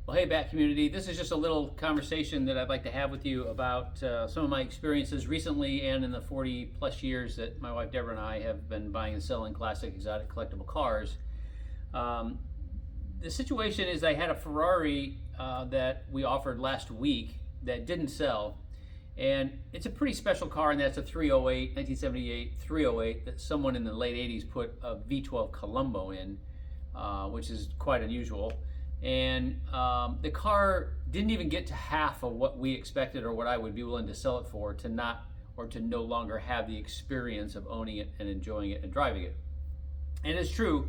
Well, hey, Bat community. This is just a little conversation that I'd like to have with you about some of my experiences recently and in the 40 plus years that my wife Deborah and I have been buying and selling classic exotic collectible cars. Um, the situation is I had a Ferrari that we offered last week that didn't sell. And it's a pretty special car, and that's a 308, 1978 308 that someone in the late 80s put a V12 Colombo in, which is quite unusual. And the car didn't even get to half of what we expected or what I would be willing to sell it for to not or to no longer have the experience of owning it and enjoying it and driving it. And it's true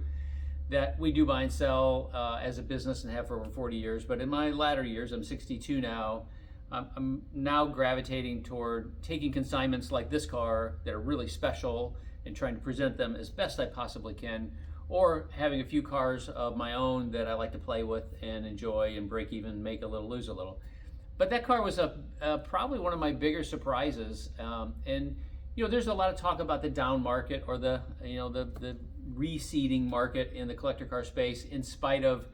that we do buy and sell as a business and have for over 40 years, but in my latter years, I'm 62 now, I'm now gravitating toward taking consignments like this car that are really special and trying to present them as best I possibly can, or having a few cars of my own that I like to play with and enjoy and break even, make a little, lose a little. But that car was probably one of my bigger surprises. And there's a lot of talk about the down market or the reseeding market in the collector car space, in spite of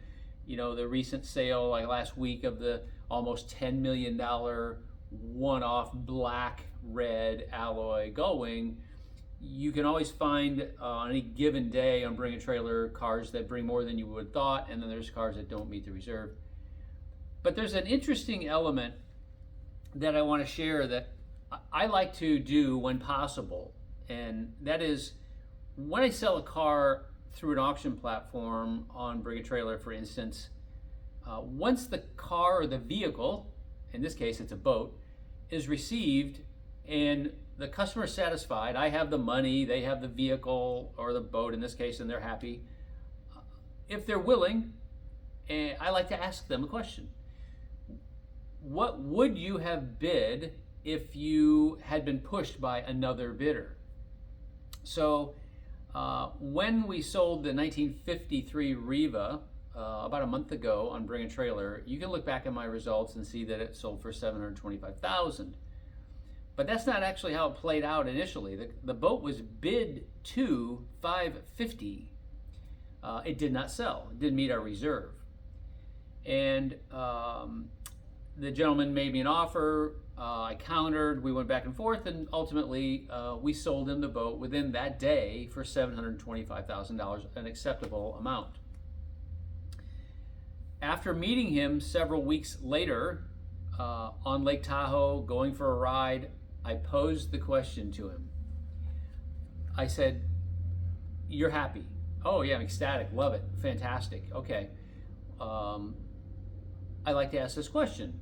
the recent sale like last week of the almost $10 million one-off black red alloy Gullwing. You can always find on any given day on Bring a Trailer cars that bring more than you would have thought, and then there's cars that don't meet the reserve. But there's an interesting element that I want to share that I like to do when possible, and that is when I sell a car through an auction platform on Bring a Trailer, for instance, once the car or the vehicle, in this case it's a boat, is received and the customer is satisfied, I have the money, they have the vehicle or the boat in this case, and they're happy. If they're willing, I like to ask them a question. What would you have bid if you had been pushed by another bidder? So when we sold the 1953 Riva about a month ago on Bring a Trailer, you can look back at my results and see that it sold for $725,000. But that's not actually how it played out initially. The boat was bid to $550. It did not sell. It didn't meet our reserve. And the gentleman made me an offer. I countered. We went back and forth, and ultimately we sold him the boat within that day for $725,000, an acceptable amount. After meeting him several weeks later on Lake Tahoe, going for a ride, I posed the question to him. I said, "You're happy?" "Oh yeah, I'm ecstatic, love it, fantastic." "Okay, I like to ask this question.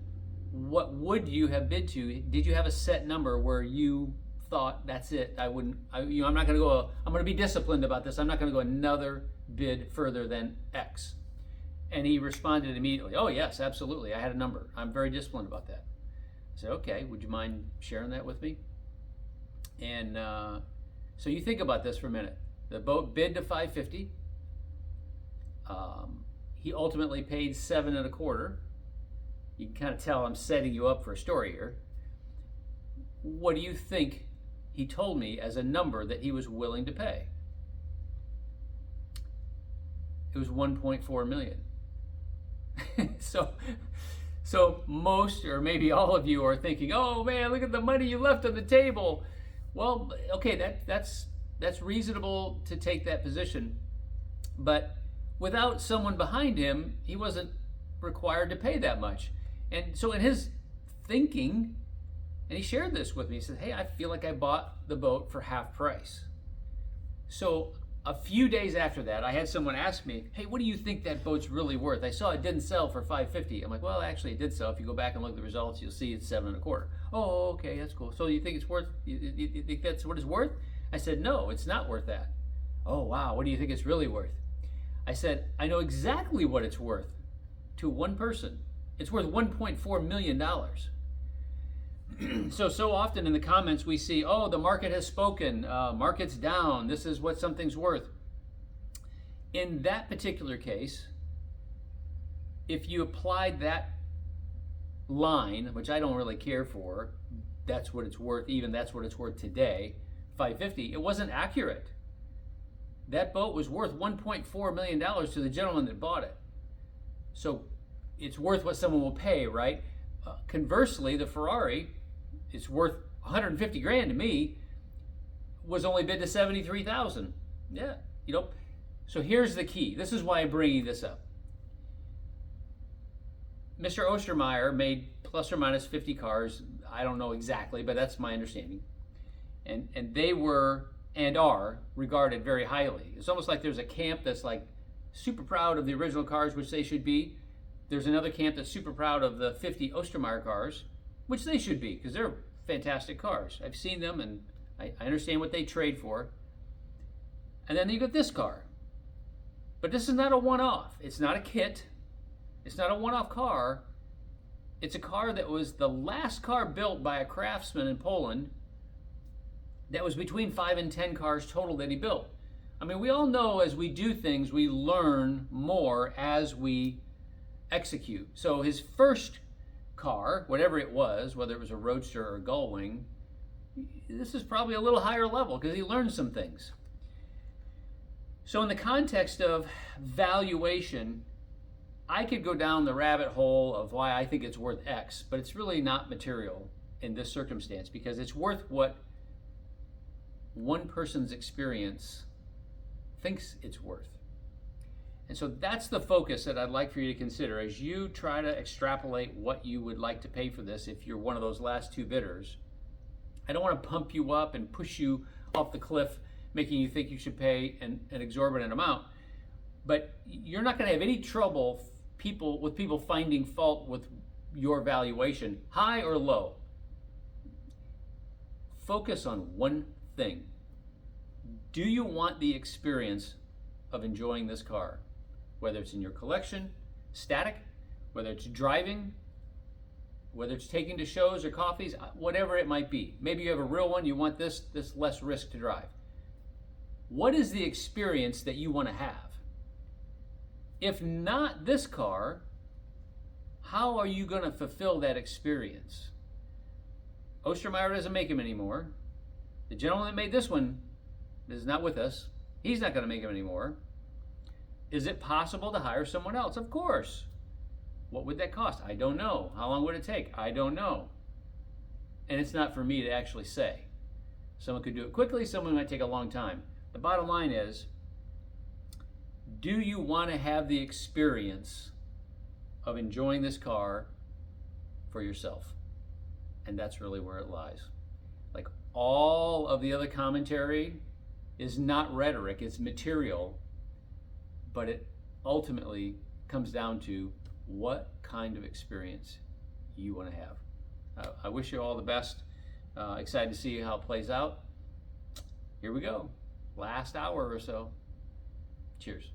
What would you have bid to? Did you have a set number where you thought that's it? I'm not going to go. I'm going to be disciplined about this. I'm not going to go another bid further than X." And he responded immediately, "Oh yes, absolutely. I had a number. I'm very disciplined about that." I said, "Okay, would you mind sharing that with me?" And so you think about this for a minute. The boat bid to $550. He ultimately paid $7.25. You can kind of tell I'm setting you up for a story here. What do you think he told me as a number that he was willing to pay? It was $1.4 million. So most, or maybe all of you, are thinking, "Oh man, look at the money you left on the table." Well, okay, that's reasonable to take that position, but without someone behind him, he wasn't required to pay that much. And so in his thinking, and he shared this with me, he said, "Hey, I feel like I bought the boat for half price." So a few days after that, I had someone ask me, "Hey, what do you think that boat's really worth? I saw it didn't sell for $550. I'm like, "Well, actually it did sell. If you go back and look at the results, you'll see it's $7.25. "Oh, okay, that's cool. So you think it's worth, you think that's what it's worth?" I said, "No, it's not worth that." "Oh, wow, what do you think it's really worth?" I said, "I know exactly what it's worth to one person. It's worth $1.4 million. So often in the comments we see, "Oh, the market has spoken, market's down, this is what something's worth." In that particular case, if you applied that line, which I don't really care for, that's what it's worth, even that's what it's worth today, $550, it wasn't accurate. That boat was worth $1.4 million to the gentleman that bought it. So it's worth what someone will pay, right? Conversely, the Ferrari, it's worth 150 grand to me, was only bid to 73,000. Yeah, you know. So here's the key. This is why I'm bringing this up. Mr. Ostermeyer made plus or minus 50 cars. I don't know exactly, but that's my understanding. And they were and are regarded very highly. It's almost like there's a camp that's like super proud of the original cars, which they should be. There's another camp that's super proud of the 50 Ostermeyer cars, which they should be, because they're fantastic cars. I've seen them, and I understand what they trade for. And then you got this car. But this is not a one-off. It's not a kit. It's not a one-off car. It's a car that was the last car built by a craftsman in Poland that was between 5 and 10 cars total that he built. I mean, we all know as we do things, we learn more as we execute. So his first car, whatever it was, whether it was a Roadster or a Gullwing, this is probably a little higher level because he learned some things. So in the context of valuation, I could go down the rabbit hole of why I think it's worth X, but it's really not material in this circumstance because it's worth what one person's experience thinks it's worth. And so that's the focus that I'd like for you to consider as you try to extrapolate what you would like to pay for this if you're one of those last two bidders. I don't want to pump you up and push you off the cliff, making you think you should pay an exorbitant amount. But you're not going to have any trouble with people finding fault with your valuation, high or low. Focus on one thing. Do you want the experience of enjoying this car? Whether it's in your collection, static, whether it's driving, whether it's taking to shows or coffees, whatever it might be. Maybe you have a real one, you want this less risk to drive. What is the experience that you want to have? If not this car, how are you going to fulfill that experience? Ostermeyer doesn't make them anymore. The gentleman that made this one is not with us. He's not going to make them anymore. Is it possible to hire someone else? Of course. What would that cost? I don't know. How long would it take? I don't know. And it's not for me to actually say. Someone could do it quickly, someone might take a long time. The bottom line is, do you want to have the experience of enjoying this car for yourself? And that's really where it lies. Like all of the other commentary is not rhetoric, it's material, but it ultimately comes down to what kind of experience you want to have. I wish you all the best. Excited to see how it plays out. Here we go. Last hour or so. Cheers.